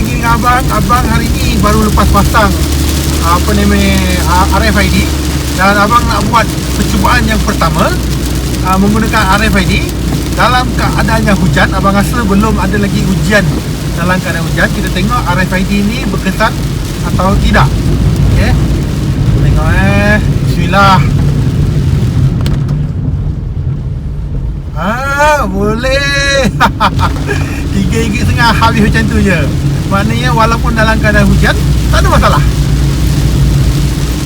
lagi dengan abang hari ni baru lepas pasang RFID, dan abang nak buat percubaan yang pertama menggunakan RFID dalam keadaannya hujan. Abang rasa belum ada lagi ujian dalam keadaan hujan. Kita tengok RFID ni berkesan atau tidak. Okey, tengok bismillah. Boleh. RM3.5 habis macam tu je. Maknanya walaupun dalam keadaan hujan tak ada masalah.